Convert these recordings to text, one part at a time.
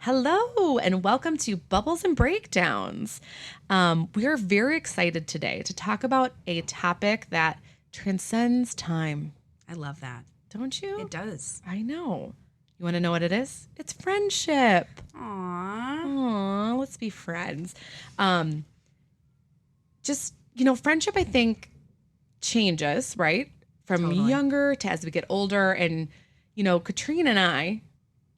Hello, and welcome to Bubbles and Breakdowns. We are very excited today to talk about a topic that transcends time. I love that. Don't you? It does. I know. You want to know what it is? It's friendship. Aww. Aw, let's be friends. Friendship, I think, changes, right? From Totally. younger to as we get older. And, Katrina and I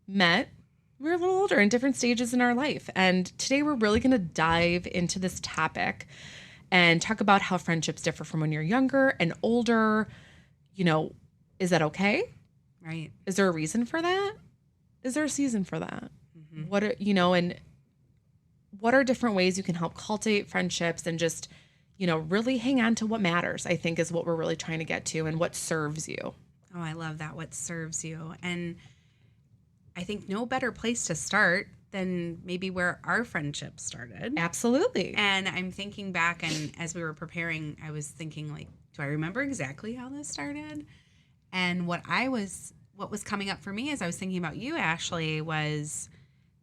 met. We're a little older in different stages in our life. And today we're really going to dive into this topic and talk about how friendships differ from when you're younger and older. Is that okay? Right. Is there a reason for that? Is there a season for that? Mm-hmm. What are different ways you can help cultivate friendships and just, really hang on to what matters, I think is what we're really trying to get to and what serves you. Oh, I love that. What serves you. And I think no better place to start than maybe where our friendship started. Absolutely. And I'm thinking back, and as we were preparing, I was thinking, like, do I remember exactly how this started? And what was coming up for me as I was thinking about you, Ashley, was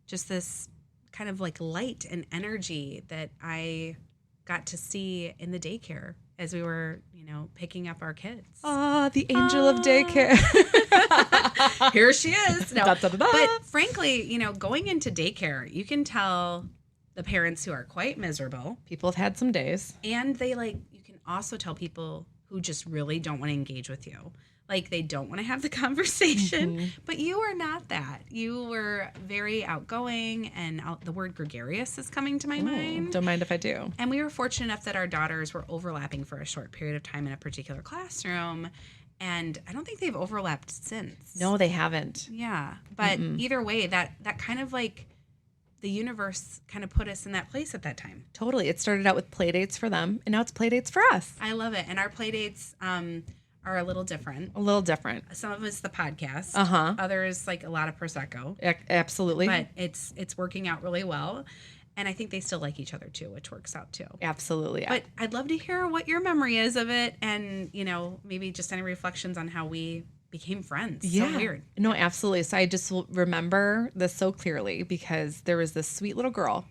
just this kind of like light and energy that I got to see in the daycare as we were, picking up our kids. Ah, the angel of daycare. Here she is. No. Da, da, da, da. But frankly, going into daycare, you can tell the parents who are quite miserable. People have had some days. And you can also tell people who just really don't want to engage with you. Like, they don't want to have the conversation, Mm-hmm. but you are not that. You were very outgoing, and the word gregarious is coming to my mind. Don't mind if I do. And we were fortunate enough that our daughters were overlapping for a short period of time in a particular classroom, and I don't think they've overlapped since. No, they haven't. Yeah, but either way, that kind of like the universe kind of put us in that place at that time. Totally. It started out with play dates for them, and now it's play dates for us. I love it. And our play dates are a little different. A little different. Some of it's the podcast. Uh-huh. Others, like a lot of Prosecco. Absolutely. But it's working out really well. And I think they still like each other too, which works out too. Absolutely. But I'd love to hear what your memory is of it, and maybe just any reflections on how we became friends. Yeah. So weird. No, absolutely. So I just remember this so clearly because there was this sweet little girl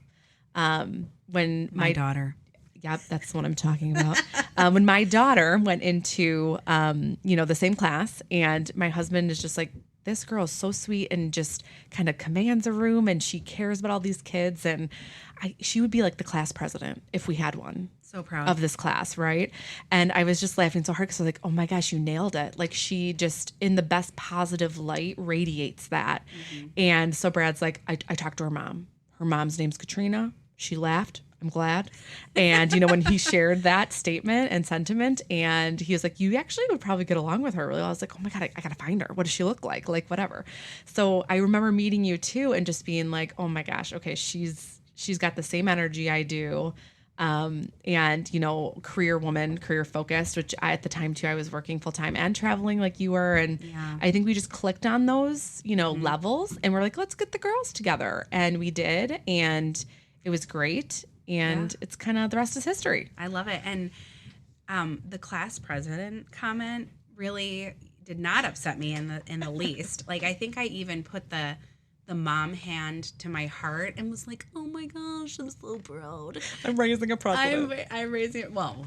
when My daughter. Yep, that's what I'm talking about. When my daughter went into, the same class, and my husband is just like, this girl is so sweet and just kind of commands a room, and she cares about all these kids, and she would be like the class president if we had one. So proud of this class, right? And I was just laughing so hard because I was like, oh my gosh, you nailed it. Like, she just, in the best positive light, radiates that. Mm-hmm. And so Brad's like, I talked to her mom. Her mom's name's Katrina. She laughed. I'm glad. And, when he shared that statement and sentiment, and he was like, you actually would probably get along with her really well. I was like, oh my God, I got to find her. What does she look like? Like, whatever. So I remember meeting you too and just being like, oh my gosh, okay, she's got the same energy I do. And, career woman, career focused, which at the time too, I was working full time and traveling like you were. And Yeah. I think we just clicked on those, levels, and we're like, let's get the girls together. And we did. And it was great. And it's kind of, the rest is history. I love it. And the class president comment really did not upset me in the least. Like, I think I even put the mom hand to my heart and was like, oh my gosh, I'm so proud. I'm raising a precedent. I'm raising it. Well,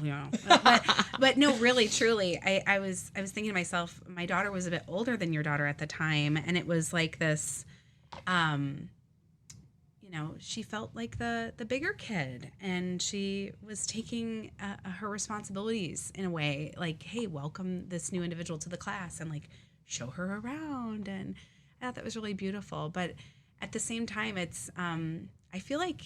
but no, really, truly, I was thinking to myself, my daughter was a bit older than your daughter at the time, and it was like this, she felt like the bigger kid, and she was taking her responsibilities in a way, like, hey, welcome this new individual to the class, and like show her around, and I thought that was really beautiful. But at the same time, it's I feel like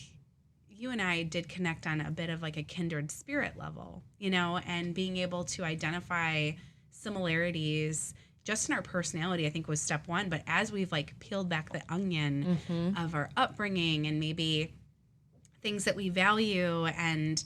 you and I did connect on a bit of like a kindred spirit level, and being able to identify similarities just in our personality, I think, was step one. But as we've like peeled back the onion of our upbringing and maybe things that we value and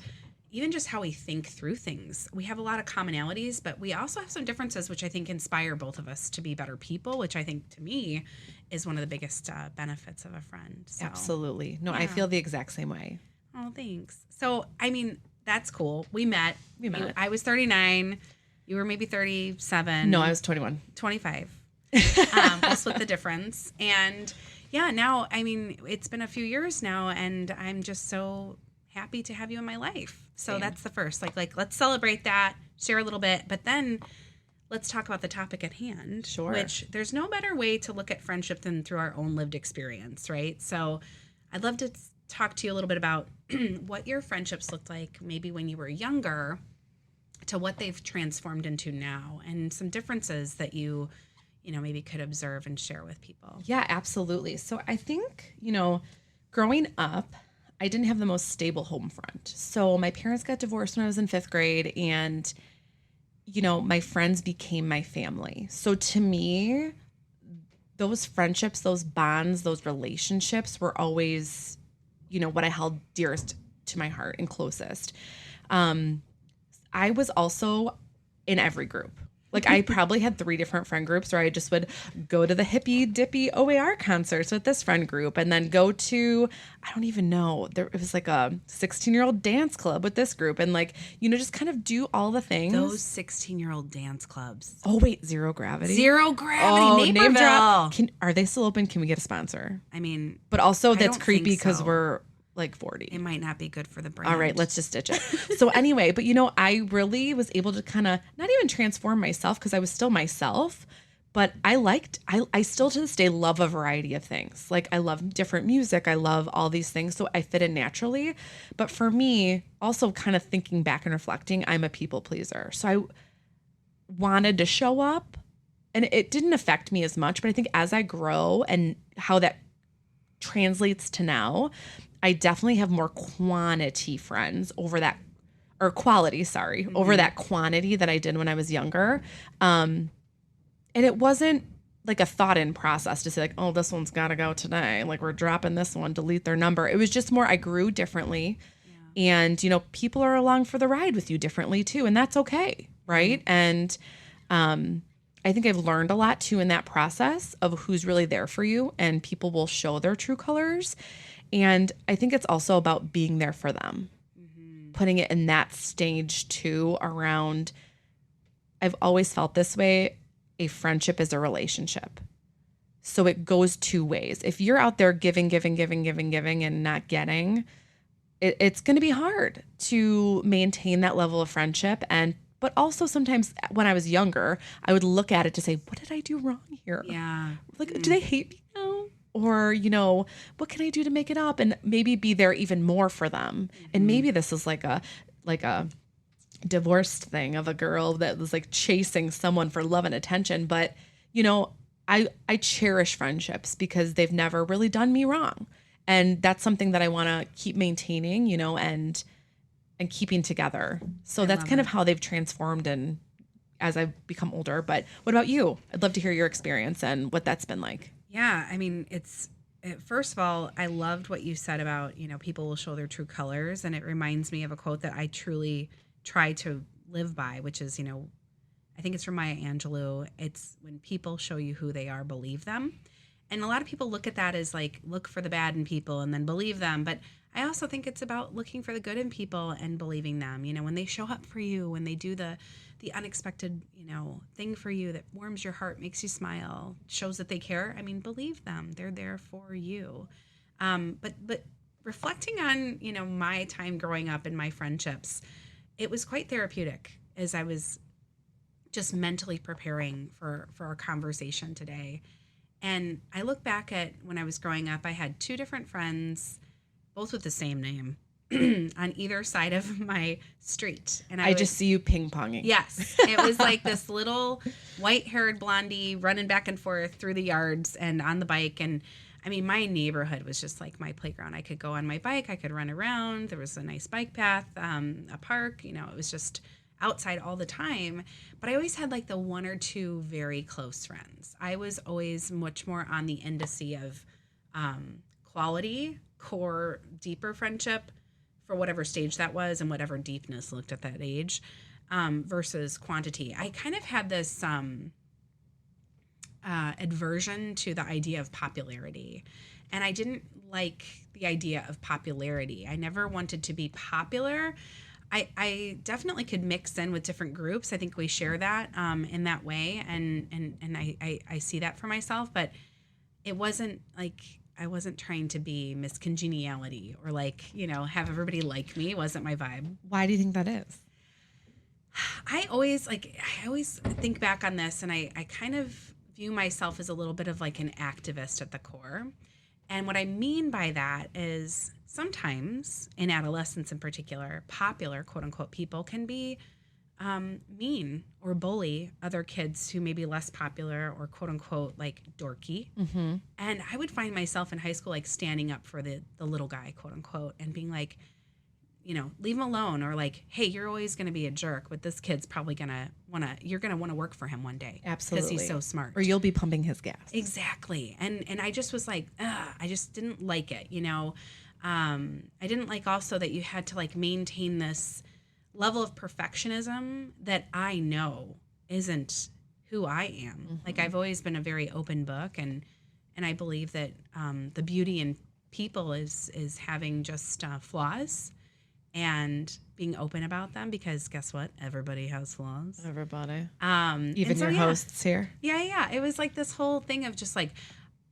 even just how we think through things, we have a lot of commonalities, but we also have some differences, which I think inspire both of us to be better people, which I think to me is one of the biggest benefits of a friend. So, Absolutely. No, yeah. I feel the exact same way. Oh, thanks. So, I mean, that's cool. We met. I was 39. You were maybe 37. No, I was 21. 25. We'll split the difference. And, yeah, now, I mean, it's been a few years now, and I'm just so happy to have you in my life. So Same. that's the first. Like let's celebrate that, share a little bit, but then let's talk about the topic at hand. Sure. Which there's no better way to look at friendship than through our own lived experience, right? So I'd love to talk to you a little bit about what your friendships looked like maybe when you were younger to what they've transformed into now, and some differences that you know, maybe could observe and share with people. Yeah, absolutely. So I think, growing up, I didn't have the most stable home front. So my parents got divorced when I was in 5th grade, and, my friends became my family. So to me, those friendships, those bonds, those relationships were always, what I held dearest to my heart and closest. I was also in every group. Like I probably had 3 different friend groups where I just would go to the hippy dippy OAR concerts with this friend group, and then go to, I don't even know, it was like a 16-year-old dance club with this group, and just kind of do all the things. Those 16-year-old dance clubs. Oh wait, Zero Gravity. Zero Gravity, Name drop. Naperville. Are they still open? Can we get a sponsor? I mean, but also that's don't creepy think because so. we're like 40. It might not be good for the brand. All right, let's just ditch it. So anyway, but I really was able to kind of not even transform myself because I was still myself, but I still to this day love a variety of things. Like I love different music. I love all these things. So I fit in naturally. But for me, also kind of thinking back and reflecting, I'm a people pleaser. So I wanted to show up, and it didn't affect me as much. But I think as I grow and how that translates to now, I definitely have more quantity friends over that, or quality, sorry, over that quantity that I did when I was younger. And it wasn't like a thought in process to say like, oh, this one's got to go today. Like we're dropping this one, delete their number. It was just more, I grew differently, and, people are along for the ride with you differently too. And that's okay. Right. And, I think I've learned a lot too in that process of who's really there for you, and people will show their true colors. And I think it's also about being there for them, putting it in that stage too around, I've always felt this way. A friendship is a relationship. So it goes 2 ways. If you're out there giving and not getting, it's going to be hard to maintain that level of friendship. But also sometimes when I was younger, I would look at it to say, what did I do wrong here? Yeah. Like, do they hate me now? Or, what can I do to make it up? And maybe be there even more for them. And maybe this is like a divorced thing of a girl that was like chasing someone for love and attention. But, I cherish friendships because they've never really done me wrong. And that's something that I want to keep maintaining, and keeping together. So that's kind of how they've transformed and as I've become older. But what about you? I'd love to hear your experience and what that's been like. Yeah, I mean, first of all, I loved what you said about, people will show their true colors. And it reminds me of a quote that I truly try to live by, which is, I think it's from Maya Angelou. It's when people show you who they are, believe them. And a lot of people look at that as like, look for the bad in people and then believe them. But I also think it's about looking for the good in people and believing them. When they show up for you, when they do the unexpected, thing for you that warms your heart, makes you smile, shows that they care. I mean, believe them. They're there for you. But reflecting on, my time growing up and my friendships, it was quite therapeutic as I was just mentally preparing for our conversation today. And I look back at when I was growing up, I had 2 different friends, both with the same name, on either side of my street. And I just see you ping-ponging. Yes. It was like this little white-haired blondie running back and forth through the yards and on the bike. And I mean, my neighborhood was just like my playground. I could go on my bike. I could run around. There was a nice bike path, a park. It was just outside all the time. But I always had like the 1 or 2 very close friends. I was always much more on the indice of quality, core, deeper friendship for whatever stage that was and whatever deepness looked at that age, versus quantity. I kind of had this aversion to the idea of popularity. And I didn't like the idea of popularity. I never wanted to be popular. I definitely could mix in with different groups. I think we share that in that way. And I see that for myself, but it wasn't like I wasn't trying to be Miss Congeniality or like, have everybody like me. It wasn't my vibe. Why do you think that is? I always think back on this, and I kind of view myself as a little bit of like an activist at the core. And what I mean by that is sometimes in adolescence in particular, popular quote unquote people can be mean or bully other kids who may be less popular or quote unquote like dorky. Mm-hmm. And I would find myself in high school like standing up for the little guy, quote unquote, and being like, leave him alone, or like, hey, you're always going to be a jerk, but this kid's probably you're going to want to work for him one day. Absolutely. Because he's so smart. Or you'll be pumping his gas. Exactly. And I just was like, I just didn't like it, I didn't like also that you had to like maintain this level of perfectionism that I know isn't who I am. Mm-hmm. Like I've always been a very open book, and I believe that the beauty in people is having just flaws and being open about them, because guess what? Everybody has flaws. Everybody. Even your hosts here. Yeah. It was like this whole thing of just like,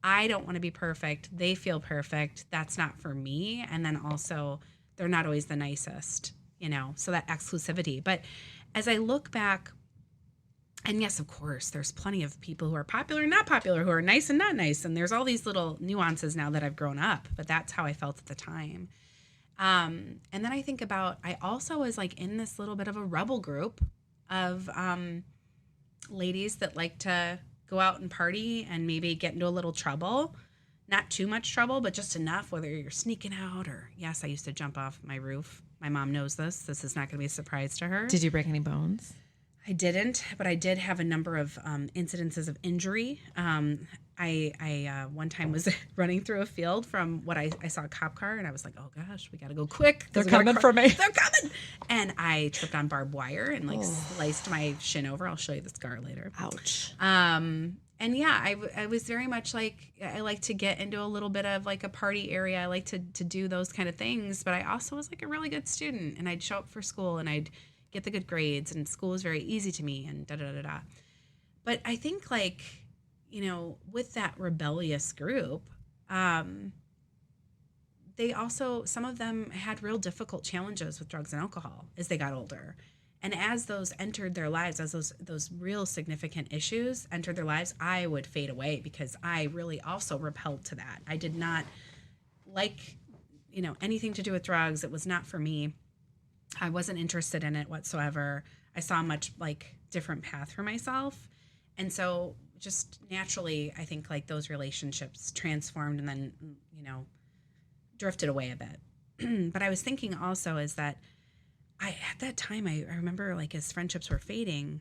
I don't want to be perfect. They feel perfect. That's not for me. And then also they're not always the nicest, so that exclusivity. But as I look back, and yes, of course, there's plenty of people who are popular and not popular, who are nice and not nice. And there's all these little nuances now that I've grown up, but that's how I felt at the time. And then I think about, I also was like in this little bit of a rebel group of ladies that like to go out and party and maybe get into a little trouble. Not too much trouble, but just enough, whether you're sneaking out or, yes, I used to jump off my roof. My mom knows this. This is not going to be a surprise to her. Did you break any bones? I didn't, but I did have a number of incidences of injury. I one time was running through a field from what I saw a cop car, and I was like, oh gosh, we got to go quick. They're coming for me. They're coming. And I tripped on barbed wire and like sliced my shin over. I'll show you the scar later. Ouch. And yeah, I was very much like, I like to get into a little bit of like a party area. I like to do those kind of things, but I also was like a really good student, and I'd show up for school and I'd get the good grades, and school was very easy to me, and da-da-da-da. But I think like, with that rebellious group, they also, some of them had real difficult challenges with drugs and alcohol as they got older. And as those entered their lives, as those real significant issues entered their lives, I would fade away because I really also repelled to that. I did not like, anything to do with drugs. It was not for me. I wasn't interested in it whatsoever. I saw a much like different path for myself. And so just naturally, I think like those relationships transformed and then, drifted away a bit. But I was thinking also is that at that time, I remember like as friendships were fading,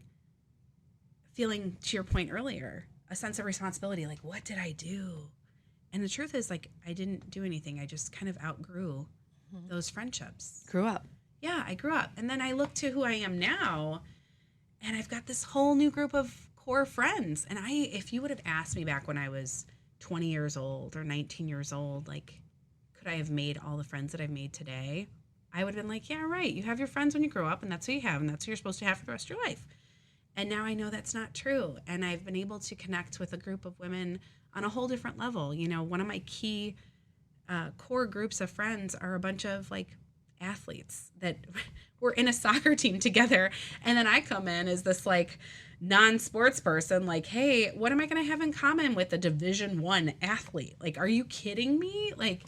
feeling, to your point earlier, a sense of responsibility. Like, what did I do? And the truth is like, I didn't do anything. I just kind of outgrew those friendships. Grew up. Yeah, I grew up. And then I look to who I am now, and I've got this whole new group of core friends. And if you would have asked me back when I was 20 years old or 19 years old, like, could I have made all the friends that I've made today? I would have been like, yeah, right. You have your friends when you grow up, and that's who you have, and that's who you're supposed to have for the rest of your life. And now I know that's not true. And I've been able to connect with a group of women on a whole different level. One of my key core groups of friends are a bunch of like athletes that were in a soccer team together. And then I come in as this like non-sports person, like, hey, what am I going to have in common with a Division I athlete? Like, are you kidding me? Like,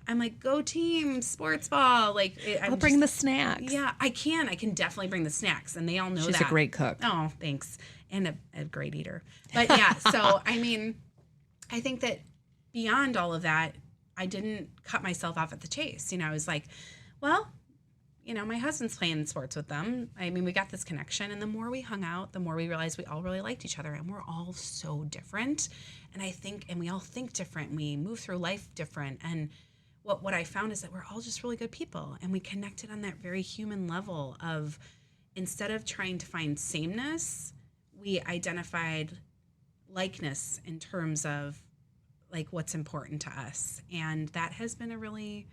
I'm like, go team, sports ball. Like, I'll bring the snacks. Yeah, I can definitely bring the snacks. And they all know that. She's a great cook. Oh, thanks. And a great eater. But yeah, so, I mean, I think that beyond all of that, I didn't cut myself off at the chase. I was like, well, my husband's playing sports with them. I mean, we got this connection. And the more we hung out, the more we realized we all really liked each other. And we're all so different. And we all think different. And we move through life different. And what I found is that we're all just really good people. And we connected on that very human level of, instead of trying to find sameness, we identified likeness in terms of like what's important to us. And that has been a really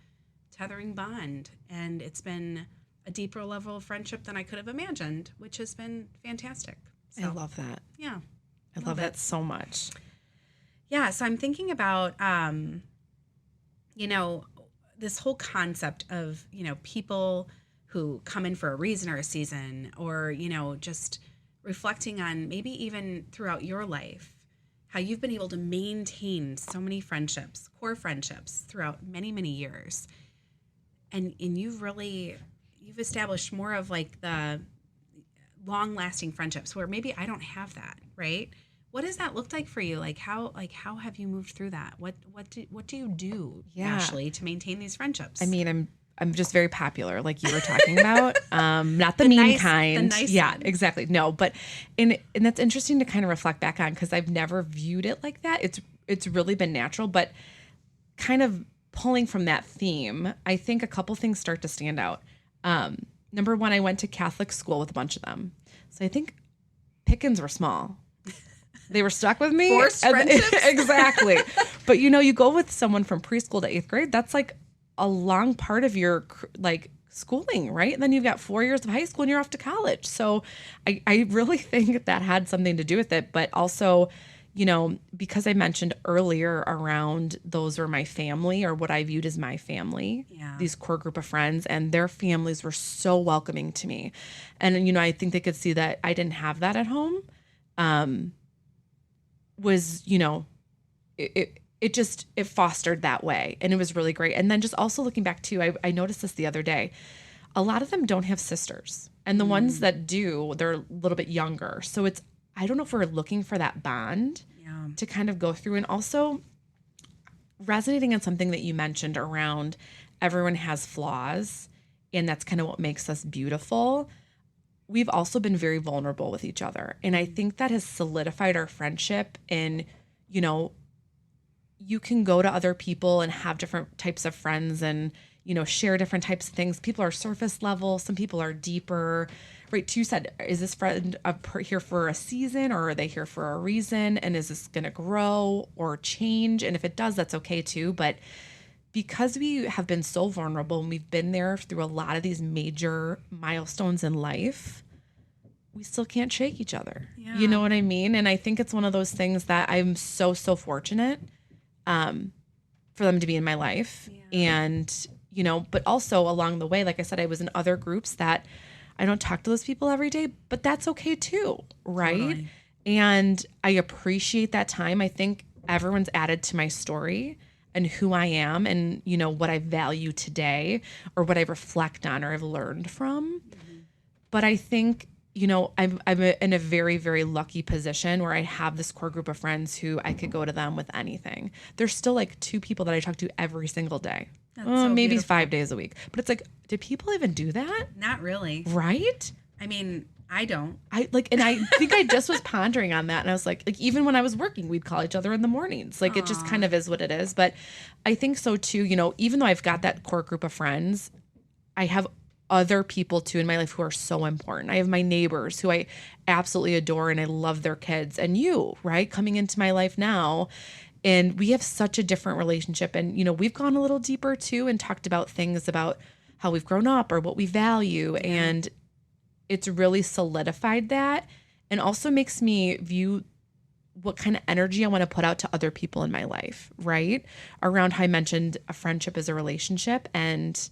tethering bond. And it's been a deeper level of friendship than I could have imagined, which has been fantastic. So, I love that. Yeah. I love that so much. Yeah. So I'm thinking about, you know, this whole concept of, people who come in for a reason or a season, or, just reflecting on maybe even throughout your life, how you've been able to maintain so many friendships, core friendships throughout many, many years. And you've established more of like the long lasting friendships where maybe I don't have that, right? What does that look like for you? How have you moved through that? What do you do, Ashley, to maintain these friendships? I mean, I'm just very popular, like you were talking about. Not the mean kind. The nice yeah, one. exactly. No, but and that's interesting to kind of reflect back on, because I've never viewed it like that. It's really been natural, but kind of pulling from that theme, I think a couple things start to stand out. Number one, I went to Catholic school with a bunch of them, so I think pickings were small. They were stuck with me. Forced friendships? Exactly. But you go with someone from preschool to 8th grade, that's like a long part of your like schooling, right? And then you've got 4 years of high school and you're off to college. So I really think that had something to do with it. But also, because I mentioned earlier around those were my family, or what I viewed as my family, these core group of friends, and their families were so welcoming to me. And, I think they could see that I didn't have that at home. It fostered that way, and it was really great. And then just also looking back too, I noticed this the other day, a lot of them don't have sisters, and the ones that do, they're a little bit younger. So I don't know if we're looking for that bond to kind of go through. And also resonating on something that you mentioned around everyone has flaws, and that's kind of what makes us beautiful. We've also been very vulnerable with each other. And I think that has solidified our friendship. And, you can go to other people and have different types of friends and, share different types of things. People are surface level. Some people are deeper. Right. You said, is this friend here for a season, or are they here for a reason? And is this going to grow or change? And if it does, that's okay too. But because we have been so vulnerable and we've been there through a lot of these major milestones in life, we still can't shake each other. Yeah. You know what I mean? And I think it's one of those things that I'm so, so fortunate for them to be in my life. Yeah. And, but also along the way, like I said, I was in other groups that I don't talk to those people every day, but that's okay too. Right. Totally. And I appreciate that time. I think everyone's added to my story and who I am and, what I value today, or what I reflect on or I've learned from. Mm-hmm. But I think, I'm in a very, very lucky position where I have this core group of friends who I could go to them with anything. There's still like 2 people that I talk to every single day. Maybe beautiful. 5 days a week. But it's like, do people even do that? Not really. Right? I mean, I don't. And I think I just was pondering on that. And I was like, even when I was working, we'd call each other in the mornings. Like, Aww. It just kind of is what it is. But I think so too, even though I've got that core group of friends, I have other people too in my life who are so important. I have my neighbors who I absolutely adore and I love their kids, and you, right, coming into my life now. And we have such a different relationship. And, we've gone a little deeper too and talked about things about how we've grown up or what we value. And it's really solidified that, and also makes me view what kind of energy I want to put out to other people in my life, right? Around how I mentioned a friendship is a relationship, and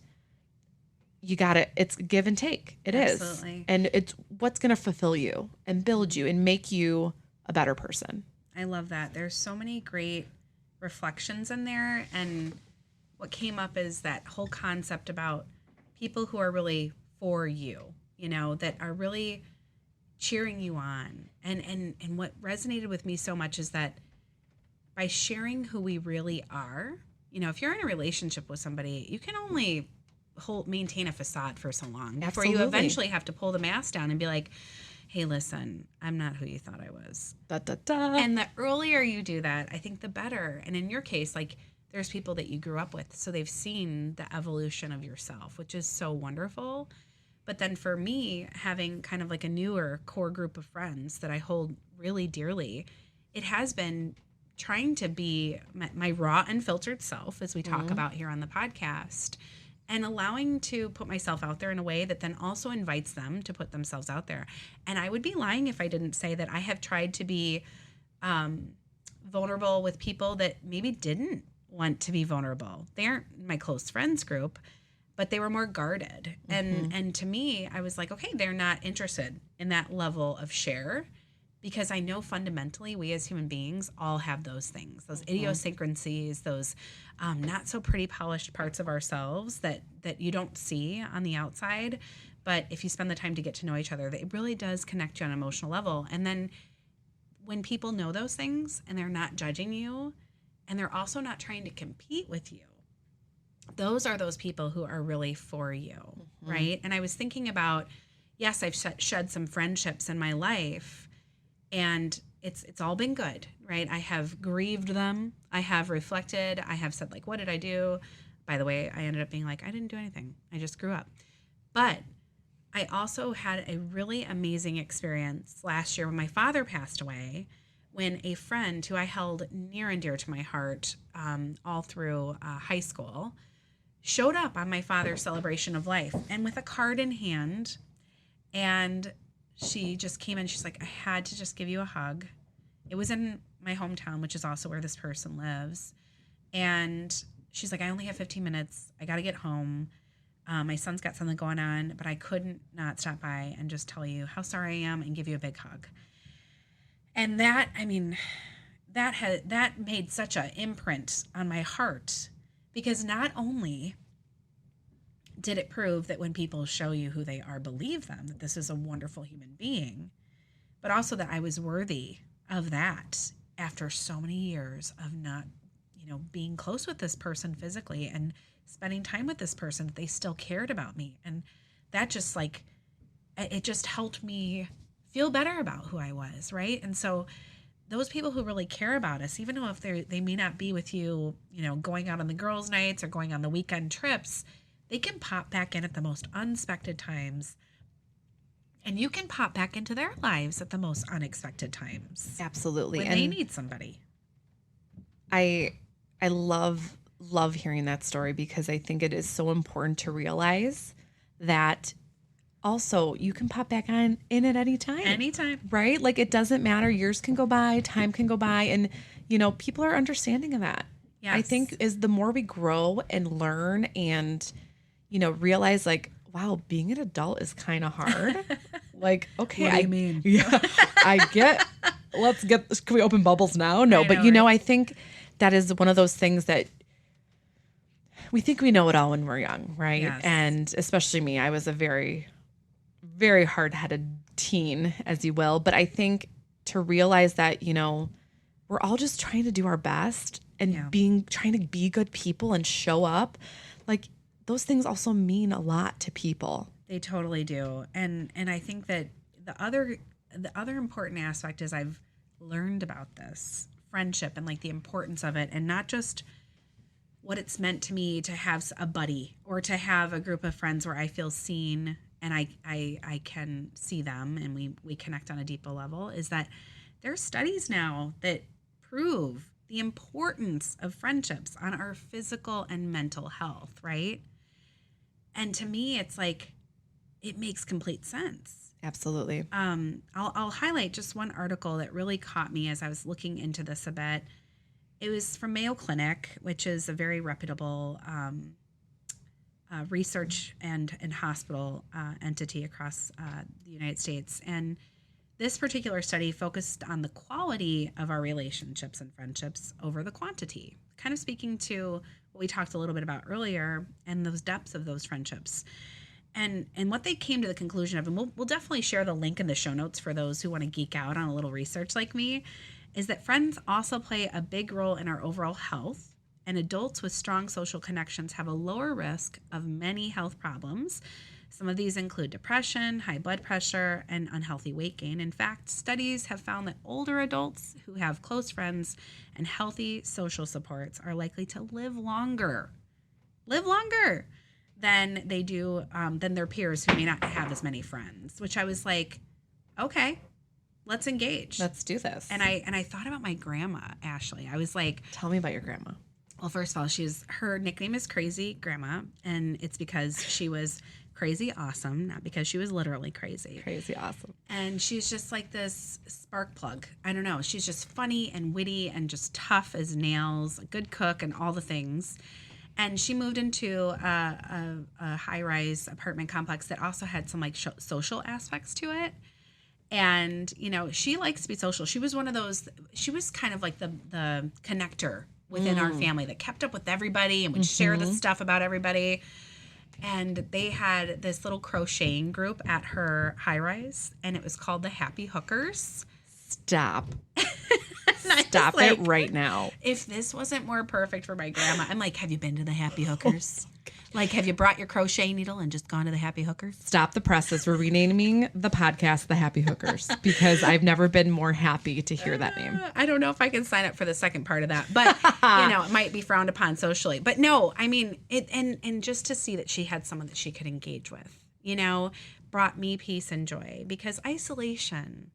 it's give and take. It Absolutely. Is. And it's what's going to fulfill you and build you and make you a better person. I love that. There's so many great reflections in there. And what came up is that whole concept about people who are really for you, that are really cheering you on. And what resonated with me so much is that by sharing who we really are, if you're in a relationship with somebody, you can only maintain a facade for so long before Absolutely. You eventually have to pull the mask down and be like, hey, listen, I'm not who you thought I was. Da, da, da. And the earlier you do that, I think the better. And in your case, like, there's people that you grew up with, so they've seen the evolution of yourself, which is so wonderful. But then for me, having kind of like a newer core group of friends that I hold really dearly, it has been trying to be my raw, unfiltered self, as we talk about here on the podcast, and allowing to put myself out there in a way that then also invites them to put themselves out there. And I would be lying if I didn't say that I have tried to be vulnerable with people that maybe didn't want to be vulnerable. They aren't my close friends group, but they were more guarded. And to me, I was like, okay, they're not interested in that level of share, because I know fundamentally we as human beings all have those things, those idiosyncrasies, those not so pretty polished parts of ourselves that you don't see on the outside. But if you spend the time to get to know each other, it really does connect you on an emotional level. And then when people know those things and they're not judging you and they're also not trying to compete with you, those are those people who are really for you, right? And I was thinking about, yes, I've shed some friendships in my life, and it's all been good, right? I have grieved them. I have reflected. I have said, like, what did I do? By the way, I ended up being like, I didn't do anything. I just grew up. But I also had a really amazing experience last year when my father passed away, when a friend who I held near and dear to my heart all through high school showed up on my father's celebration of life, and with a card in hand. And she just came in. She's like, I had to just give you a hug. It was in my hometown, which is also where this person lives. And she's like, I only have 15 minutes. I got to get home. My son's got something going on, but I couldn't not stop by and just tell you how sorry I am and give you a big hug. And that, I mean, that made such an imprint on my heart, because not only did it prove that when people show you who they are, believe them, that this is a wonderful human being, but also that I was worthy of that after so many years of not, being close with this person physically and spending time with this person, that they still cared about me. And that just it just helped me feel better about who I was, right? And so those people who really care about us, even though if they may not be with you, going out on the girls' nights or going on the weekend trips, they can pop back in at the most unexpected times. And you can pop back into their lives at the most unexpected times. Absolutely. When they need somebody. I love hearing that story, because I think it is so important to realize that also you can pop back in at any time. Anytime. Right? Like, it doesn't matter. Years can go by, time can go by, and people are understanding of that. Yes. I think is the more we grow and learn and realize, like, wow, being an adult is kind of hard. Like, okay, what do you mean? Yeah, can we open bubbles now? No, but right? I think that is one of those things that we think we know it all when we're young, right? Yes. And especially me, I was a very, very hard-headed teen, as you will. But I think to realize that, we're all just trying to do our best and trying to be good people and show up, like, those things also mean a lot to people. They totally do. And I think that the other important aspect is I've learned about this friendship and like the importance of it, and not just what it's meant to me to have a buddy or to have a group of friends where I feel seen and I can see them and we connect on a deeper level, is that there are studies now that prove the importance of friendships on our physical and mental health, right? And to me, it's like, it makes complete sense. Absolutely. I'll highlight just one article that really caught me as I was looking into this a bit. It was from Mayo Clinic, which is a very reputable research and hospital entity across the United States. And this particular study focused on the quality of our relationships and friendships over the quantity, kind of speaking to what we talked a little bit about earlier and those depths of those friendships. And what they came to the conclusion of, and we'll definitely share the link in the show notes for those who want to geek out on a little research like me, is that friends also play a big role in our overall health, and adults with strong social connections have a lower risk of many health problems. Some of these include depression, high blood pressure, and unhealthy weight gain. In fact, studies have found that older adults who have close friends and healthy social supports are likely to live longer than they do than their peers who may not have as many friends. Which I was like, okay, let's engage. Let's do this. And I thought about my grandma, Ashley. I was like, tell me about your grandma. Well, first of all, her nickname is Crazy Grandma, and it's because she was crazy awesome, not because she was literally crazy. Crazy awesome. And she's just like this spark plug. I don't know. She's just funny and witty and just tough as nails, a good cook and all the things. And she moved into a high-rise apartment complex that also had some like social aspects to it. And, you know, she likes to be social. She was one of those, she was kind of like the connector within our family that kept up with everybody and would share the stuff about everybody. And they had this little crocheting group at her high-rise, and it was called the Happy Hookers. Stop. Stop it right now. If this wasn't more perfect for my grandma, I'm like, have you been to the Happy Hookers? Like, have you brought your crochet needle and just gone to the Happy Hookers? Stop the presses. We're renaming the podcast The Happy Hookers because I've never been more happy to hear that name. I don't know if I can sign up for the second part of that, but you know, it might be frowned upon socially. But no, I mean, it and just to see that she had someone that she could engage with, you know, brought me peace and joy, because isolation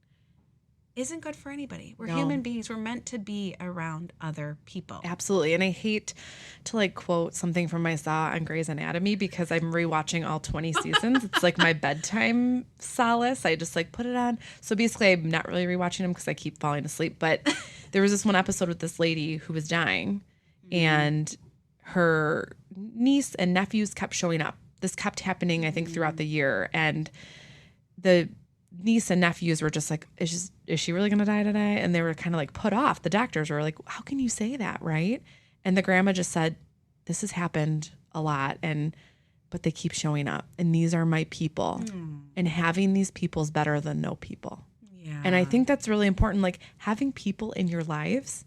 isn't good for anybody. We're human beings. We're meant to be around other people. Absolutely. And I hate to like quote something from I saw on Grey's Anatomy because I'm rewatching all 20 seasons. It's like my bedtime solace. I just like put it on. So basically I'm not really rewatching them because I keep falling asleep. But there was this one episode with this lady who was dying and her niece and nephews kept showing up. This kept happening, I think, throughout the year. And the niece and nephews were just like, is she really going to die today? And they were kind of like put off. The doctors were like, how can you say that? Right. And the grandma just said, this has happened a lot. But they keep showing up and these are my people and having these people is better than no people. Yeah. And I think that's really important. Like having people in your lives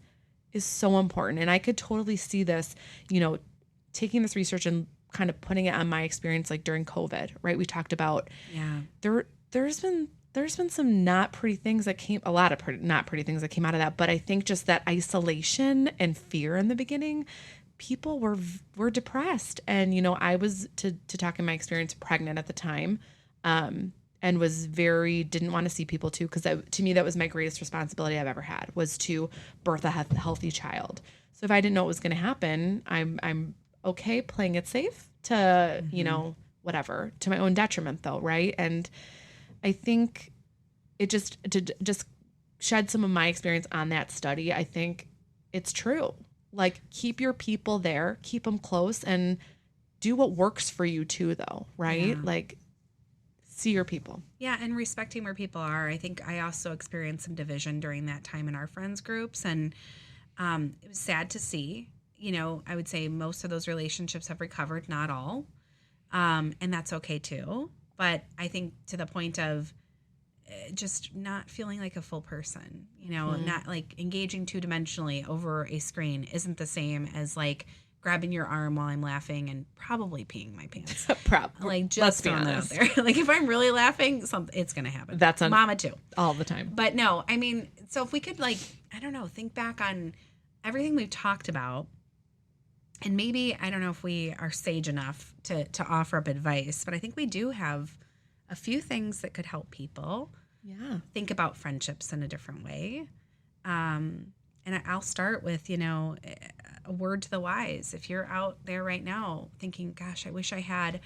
is so important. And I could totally see this, you know, taking this research and kind of putting it on my experience, like during COVID, right? We talked about, there's been some not pretty things that came, a lot of not pretty things that came out of that. But I think just that isolation and fear in the beginning, people were depressed. And, you know, I was, to talk in my experience, pregnant at the time, and was didn't want to see people too. Cause to me, that was my greatest responsibility I've ever had, was to birth a healthy child. So if I didn't know what was going to happen, I'm okay playing it safe to, you know, whatever, to my own detriment though. Right. And I think it to just shed some of my experience on that study. I think it's true. Like keep your people there, keep them close, and do what works for you too, though. Right. Yeah. Like see your people. Yeah. And respecting where people are. I think I also experienced some division during that time in our friends groups. And it was sad to see, you know, I would say most of those relationships have recovered, not all. And that's okay too. But I think to the point of just not feeling like a full person, you know, not like engaging two-dimensionally over a screen isn't the same as like grabbing your arm while I'm laughing and probably peeing my pants. Like just throwing that out there. Like if I'm really laughing, it's going to happen. That's on Mama too. All the time. But no, I mean, so if we could like, I don't know, think back on everything we've talked about. And maybe, I don't know if we are sage enough to offer up advice, but I think we do have a few things that could help people think about friendships in a different way. And I'll start with, you know, a word to the wise. If you're out there right now thinking, gosh, I wish I had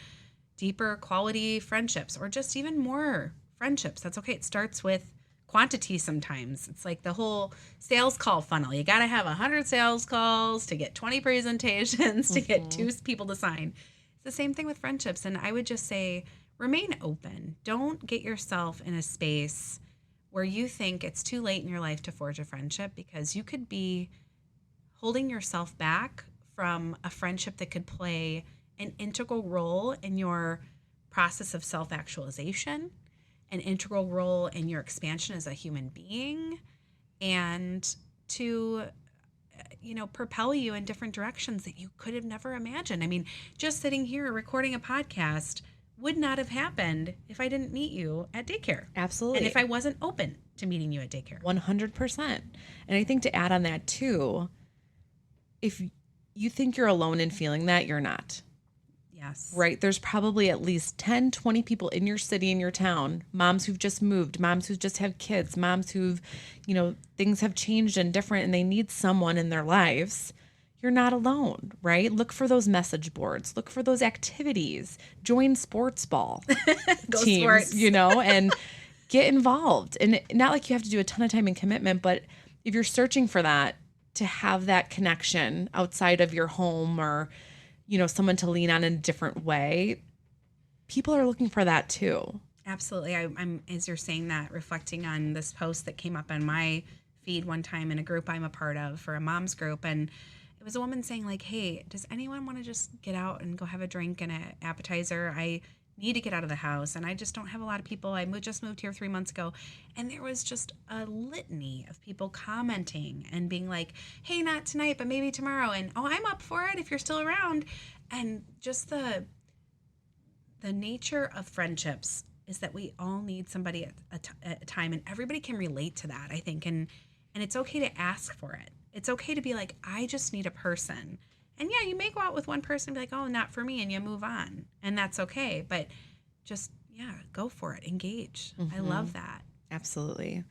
deeper quality friendships or just even more friendships, that's okay. It starts with quantity sometimes. It's like the whole sales call funnel. You got to have 100 sales calls to get 20 presentations to get 2 people to sign. It's the same thing with friendships. And I would just say, remain open. Don't get yourself in a space where you think it's too late in your life to forge a friendship, because you could be holding yourself back from a friendship that could play an integral role in your process of self-actualization, an integral role in your expansion as a human being, and to, you know, propel you in different directions that you could have never imagined. I mean, just sitting here recording a podcast would not have happened if I didn't meet you at daycare. Absolutely. And if I wasn't open to meeting you at daycare. 100%. And I think to add on that too, if you think you're alone in feeling that, you're not. Yes. Right? There's probably at least 10, 20 people in your city, in your town, moms who've just moved, moms who just have kids, moms who've, you know, things have changed and different and they need someone in their lives. you're not alone, right? Look for those message boards, look for those activities, join sports ball Go teams, sports. and get involved. And not like you have to do a ton of time and commitment, but if you're searching for that, to have that connection outside of your home or, someone to lean on in a different way, people are looking for that too. Absolutely. I'm, as you're saying that, reflecting on this post that came up on my feed one time in a group I'm a part of for a mom's group. And it was a woman saying like, hey, does anyone want to just get out and go have a drink and an appetizer? I need to get out of the house and I just don't have a lot of people. I just moved here 3 months ago. And there was just a litany of people commenting and being like, hey, not tonight, but maybe tomorrow. And, oh, I'm up for it if you're still around. And just the nature of friendships is that we all need somebody at a time, and everybody can relate to that, I think. And it's okay to ask for it. It's okay to be like, I just need a person. And yeah, you may go out with one person and be like, oh, not for me, and you move on. And that's okay. But just, go for it. Engage. I love that. Absolutely.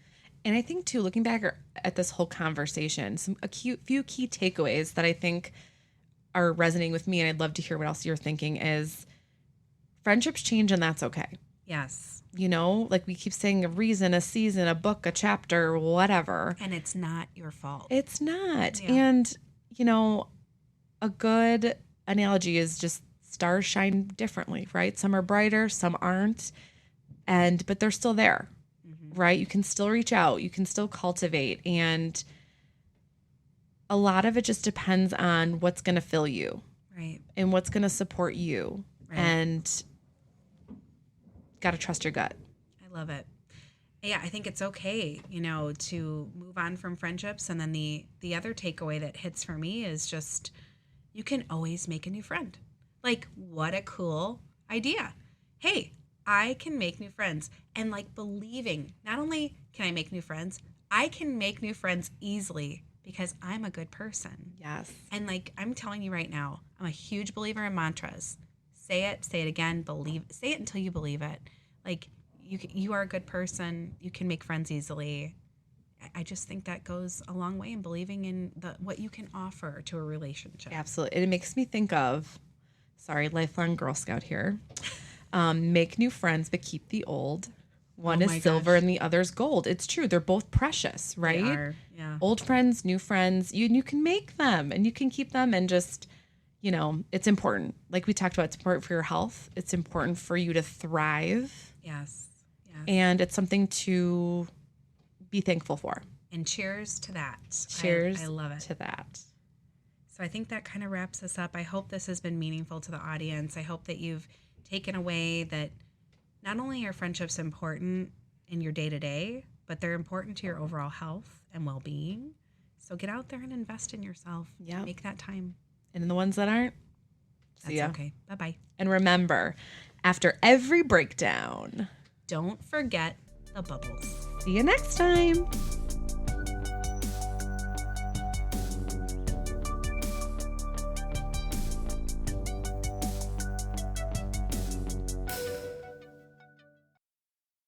And I think, too, looking back at this whole conversation, few key takeaways that I think are resonating with me, and I'd love to hear what else you're thinking, is friendships change, and that's okay. Yes. Like we keep saying, a reason, a season, a book, a chapter, whatever. And it's not your fault. It's not. Yeah. And, a good analogy is just stars shine differently, right? Some are brighter, some aren't. But they're still there, right? You can still reach out. You can still cultivate. And a lot of it just depends on what's going to fill you. Right. And what's going to support you. Right. And got to trust your gut. I love it. Yeah, I think it's okay, to move on from friendships. And then the other takeaway that hits for me is just, you can always make a new friend. Like, what a cool idea. Hey, I can make new friends. And like believing, not only can I make new friends, I can make new friends easily because I'm a good person. Yes. And like, I'm telling you right now, I'm a huge believer in mantras. Say it again, say it until you believe it. Like, you are a good person. You can make friends easily. I just think that goes a long way in believing in what you can offer to a relationship. Absolutely. And it makes me think of, lifelong Girl Scout here. Make new friends, but keep the old. One is silver and the other's gold. It's true. They're both precious, right? They are, yeah. Old friends, new friends, you can make them and you can keep them, and just, it's important. Like we talked about, it's important for your health. It's important for you to thrive. Yes. And it's something to be thankful for. And cheers to that. Cheers I love it. to that. So I think that kind of wraps us up. I hope this has been meaningful to the audience. I hope that you've taken away that not only are friendships important in your day-to-day, but they're important to your overall health and well-being. So get out there and invest in yourself. Yeah. Make that time. And the ones that aren't, see ya. That's okay. Bye-bye. And remember, after every breakdown, Don't forget the bubbles. see you next time.